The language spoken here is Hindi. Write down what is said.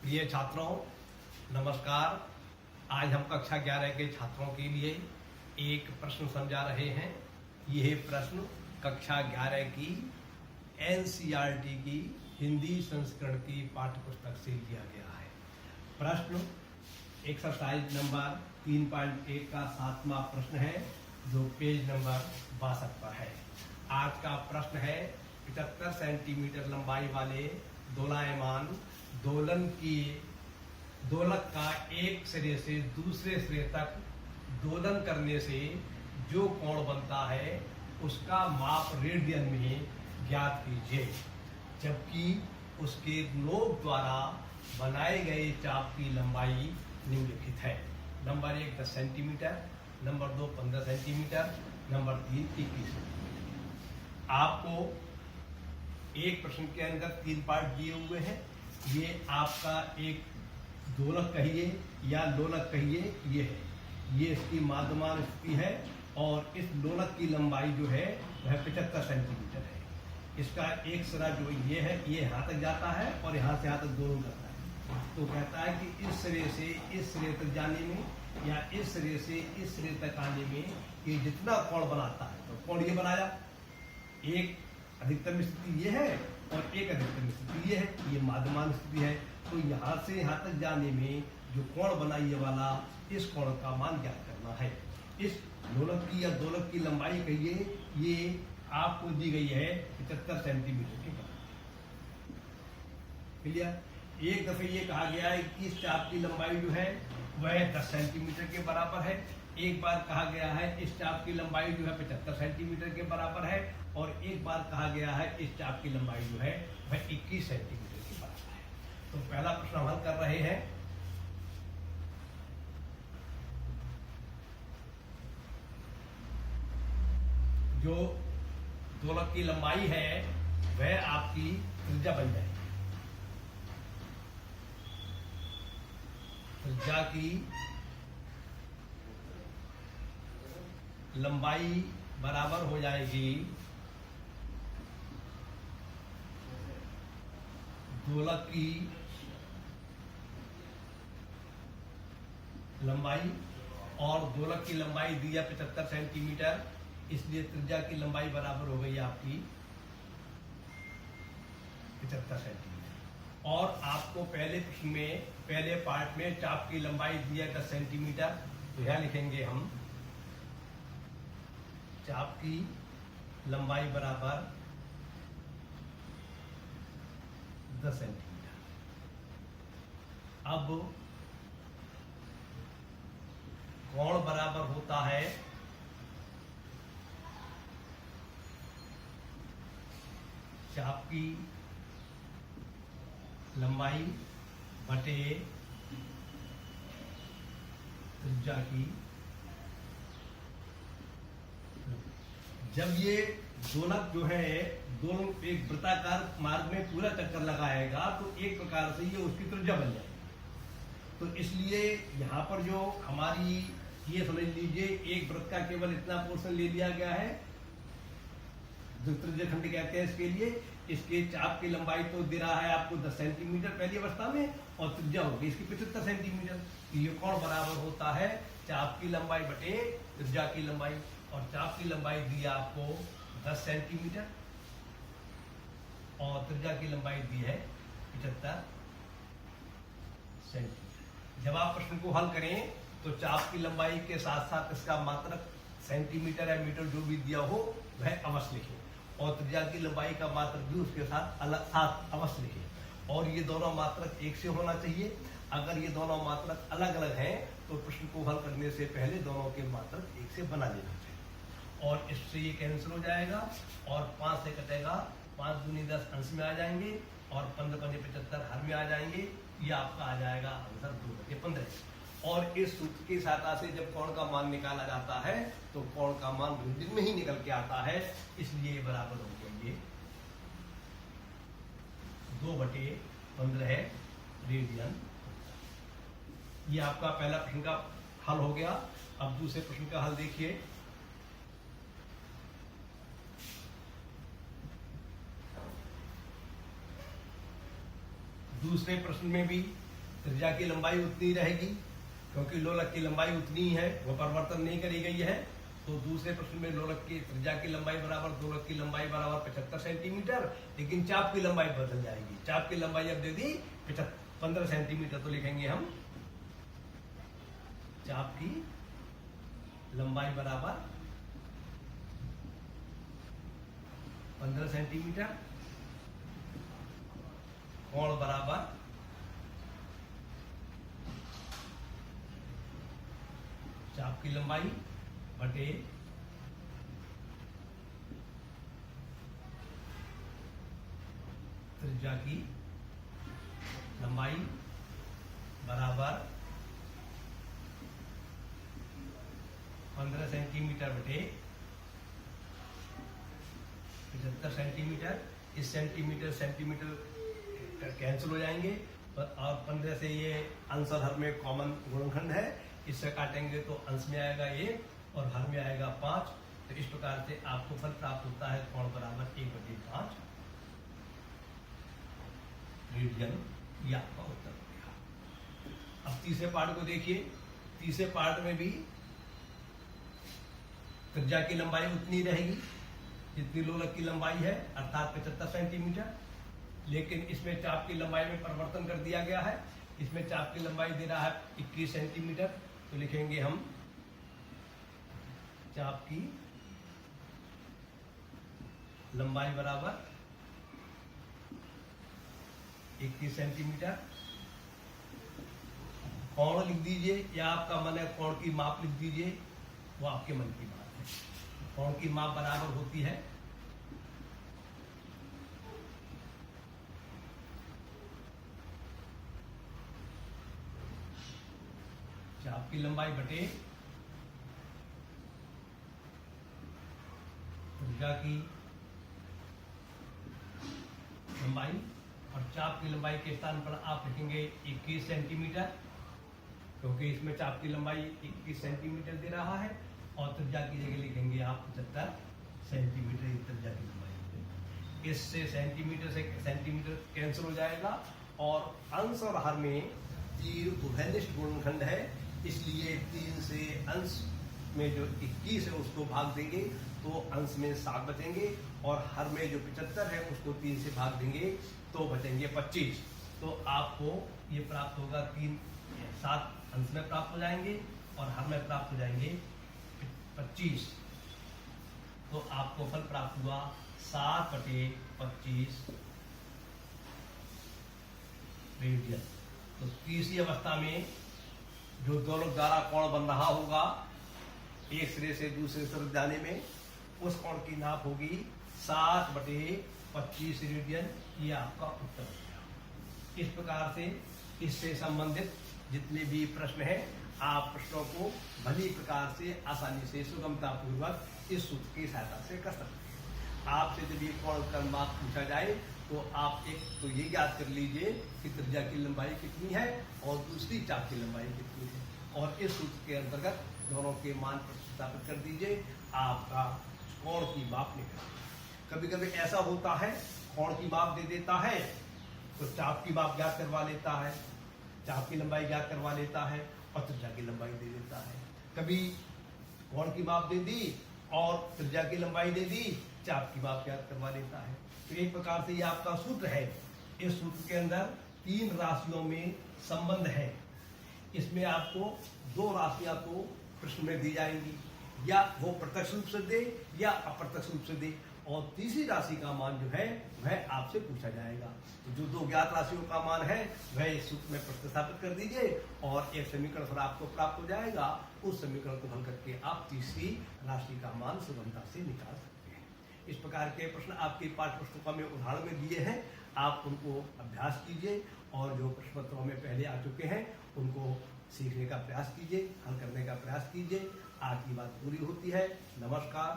प्रिय छात्रों, नमस्कार। आज हम कक्षा 11 के छात्रों के लिए एक प्रश्न समझा रहे हैं। यह प्रश्न कक्षा 11 की एनसीईआरटी की हिंदी संस्करण की पाठ्यपुस्तक से लिया गया है। प्रश्न एक्सरसाइज नंबर 3.1 का 7वां प्रश्न है, जो पेज नंबर 62 पर है। आज का प्रश्न है 75 सेंटीमीटर लंबाई वाले दोलायमान दोलक का एक सिरे से दूसरे सिरे तक दोलन करने से जो कोण बनता है उसका माप रेडियन में ज्ञात कीजिए, जबकि उसके नोक द्वारा बनाए गए चाप की लंबाई निम्नलिखित है। Number 1 10 centimetre, number 2 15 centimetre, number 3 21 centimetre. आपको एक प्रश्न के अंदर 3 पार्ट दिए हुए हैं। ये आपका एक दोलक कहिए या लोलक कहिए, ये है, ये इसकी माध्यमान स्थिति है और इस लोलक की लंबाई जो है वह 75 सेंटीमीटर है। इसका एक सिरा जो ये है ये यहाँ तक जाता है और यहाँ से यहाँ तक दोलन करता है। तो कहता है कि इस सिरे से इस सिरे तक जाने में या इस सिरे से इस सिरे तक आने में ये जितना कोण बनाता है, तो कोण ये बनाया, एक अधिकतम स्थिति ये है और एक अधिकतम स्थिति ये है, ये माध्यमान स्थिति है। तो यहाँ से यहाँ तक जाने में जो कोण बना ये वाला, इस कोण का मान ज्ञात करना है। इस लोलक की या दोलक की लंबाई कहिए, ये आपको दी गई है 75 सेंटीमीटर के बराबर। क्लियर? एक दफे ये कहा गया है कि इस चाप की लंबाई जो है वह 10 सेंटीमीटर के बराबर है। एक बार कहा गया है इस चाप की लंबाई जो है 75 सेंटीमीटर के बराबर है और एक बार कहा गया है इस चाप की लंबाई जो है वह 21 सेंटीमीटर के बराबर है। तो पहला प्रश्न हम हल कर रहे हैं। जो दोलक की लंबाई है वह आपकी त्रिज्या बन जाएगी। त्रिज्या की लंबाई बराबर हो जाएगी दोलक की लंबाई, और दोलक की लंबाई दी है 75 सेंटीमीटर, इसलिए त्रिज्या की लंबाई बराबर हो गई आपकी 75 सेंटीमीटर। और आपको पहले प्रश्न में पहले पार्ट में चाप की लंबाई दी है 10 सेंटीमीटर, तो यह लिखेंगे हम चाप की लंबाई बराबर 10 सेंटीमीटर। अब कोण बराबर होता है चाप की लंबाई बटे त्रिज्या की। जब ये दोलक जो है दोनों एक वृत्ताकार मार्ग में पूरा चक्कर लगाएगा तो एक प्रकार से ये उसकी त्रिज्या बन जाएगी। तो इसलिए यहाँ पर जो हमारी ये समझ लीजिए एक वृत्त का केवल इतना पोर्शन ले लिया गया है, जो त्रिज्या खंड कहते हैं इसके लिए। इसके चाप की लंबाई तो दे रहा है आपको 10 सेंटीमीटर पहली अवस्था में और त्रिज्या होगी इसकी 75 सेंटीमीटर। ये कोण बराबर होता है चाप की लंबाई बटे त्रिज्या की लंबाई, और चाप की लंबाई दी आपको 10 सेंटीमीटर और त्रिज्या की लंबाई दी है 75 सेंटीमीटर। जब आप प्रश्न को हल करें तो चाप की लंबाई के साथ साथ इसका मात्रक सेंटीमीटर या मीटर जो भी दिया हो वह अवश्य लिखें, और त्रिज्या की लंबाई का मात्रक भी उसके साथ अवश्य लिखें। और ये दोनों मात्रक एक से होना चाहिए। अगर ये दोनों मात्रक अलग अलग हैं तो प्रश्न को हल करने से पहले दोनों के मात्रक एक से बना लेना चाहिए। और इससे ये कैंसिल हो जाएगा और 5 से कटेगा, 5 दूनी 10 अंश में आ जाएंगे और 15 पंजे 75 हर में आ जाएंगे। ये आपका आ जाएगा आंसर 2/15। और इस सूत्र की सहायता से जब कोण का मान निकाला जाता है तो कोण का मान रेडियन में ही निकल के आता है, इसलिए ये बराबर हो जाएंगे 2/15 रेडियन। ये आपका पहला प्रश्न का हल हो गया। अब दूसरे प्रश्न का हल देखिए। दूसरे प्रश्न में भी त्रिज्या की लंबाई उतनी रहेगी, क्योंकि लोलक की लंबाई उतनी ही है, वो परिवर्तन नहीं करी गई है। तो दूसरे प्रश्न में लोलक की त्रिज्या की लंबाई बराबर दोलक की लंबाई बराबर 75 सेंटीमीटर, लेकिन चाप की लंबाई बदल जाएगी। चाप की लंबाई अब दे दी 15 सेंटीमीटर, तो लिखेंगे हम चाप की लंबाई बराबर 15 सेंटीमीटर, कोण बराबर चाप की लंबाई बटे त्रिज्या की लंबाई बराबर 15 सेंटीमीटर बटे 75 सेंटीमीटर। इस सेंटीमीटर सेंटीमीटर कैंसिल हो जाएंगे, और 15 से ये अंश और हर में कॉमन गुणनखंड है, इससे काटेंगे तो अंश में आएगा 1 और हर में आएगा 5। तो इस प्रकार से आपको फल प्राप्त होता है कोण बराबर 1/5 रेडियन। ये आपका उत्तर हो गया। अब तीसरे पार्ट को देखिए। तीसरे पार्ट में भी त्रिज्या की लंबाई उतनी रहेगी जितनी लोलक की लंबाई है, अर्थात 75 सेंटीमीटर, लेकिन इसमें चाप की लंबाई में परिवर्तन कर दिया गया है। इसमें चाप की लंबाई दे रहा है 21 सेंटीमीटर, तो लिखेंगे हम चाप की लंबाई बराबर 21 सेंटीमीटर। कोण लिख दीजिए, या आपका मन है कोण की माप लिख दीजिए, वो आपके मन की बात है। कोण की माप बराबर होती है चाप की लंबाई बटे त्रिज्या की लंबाई, और चाप की लंबाई के स्थान पर आप लिखेंगे 21 सेंटीमीटर, क्योंकि इसमें चाप की लंबाई 21 सेंटीमीटर दे रहा है, और त्रिज्या की जगह लिखेंगे आप 75 सेंटीमीटर त्रिज्या की लंबाई। इससे सेंटीमीटर से सेंटीमीटर कैंसिल हो जाएगा, और अंश और हर में तीन उभयनिष्ठ गुणनखंड है, इसलिए 3 से अंश में जो 21 है उसको भाग देंगे तो अंश में 7 बचेंगे, और हर में जो 75 है उसको 3 से भाग देंगे तो बचेंगे 25। तो आपको ये प्राप्त होगा 7 अंश में प्राप्त हो जाएंगे और हर में प्राप्त हो जाएंगे 25। तो आपको फल प्राप्त हुआ 7/25 रेडियन। तो तीसरी अवस्था में जो दोनों द्वारा कोण बन रहा होगा एक सिरे से दूसरे सिरे जाने में, उस कोण की नाप होगी 7/25 रेडियन। ये आपका उत्तर हो गया। इस प्रकार से इससे संबंधित जितने भी प्रश्न हैं, आप प्रश्नों को भली प्रकार से आसानी से सुगमता पूर्वक इस सूत्र की सहायता से कर सकते हैं। आपसे जब ये कोण का माप पूछा जाए तो आप एक तो ये ज्ञात कर लीजिए कि त्रिज्या की लंबाई कितनी है और दूसरी चाप की लंबाई कितनी है, और इस सूत्र के अंतर्गत दोनों के मान प्रतिस्थापित कर दीजिए, आपका कोण की माप निकल। कभी कभी ऐसा होता है कोण की माप दे देता है तो चाप की माप ज्ञात करवा लेता है, चाप की लंबाई ज्ञात करवा लेता है और त्रिज्या की लंबाई दे देता है। कभी कोण की माप दे दी और त्रिज्या की लंबाई दे दी, चाप की माप ज्ञात करवा लेता है। तो एक प्रकार से ये आपका सूत्र है। इस सूत्र के अंदर 3 राशियों में संबंध है। इसमें आपको 2 राशियां तो प्रश्न में दी जाएंगी, या वो प्रत्यक्ष रूप से दे या अप्रत्यक्ष रूप से दे, और तीसरी राशि का मान जो है वह आपसे पूछा जाएगा। तो जो 2 ज्ञात राशियों का मान है वह इस सूत्र में प्रतिस्थापित कर दीजिए और एक समीकरण फिर आपको प्राप्त हो जाएगा। उस समीकरण को हल करके आप तीसरी राशि का मान सुगमता से निकाल सकते हैं। इस प्रकार के प्रश्न आपकी पाठ्य पुस्तकों में उदाहरण में दिए हैं, आप उनको अभ्यास कीजिए, और जो प्रश्न पत्रों में पहले आ चुके हैं उनको सीखने का प्रयास कीजिए, हल करने का प्रयास कीजिए। आज की बात पूरी होती है। नमस्कार।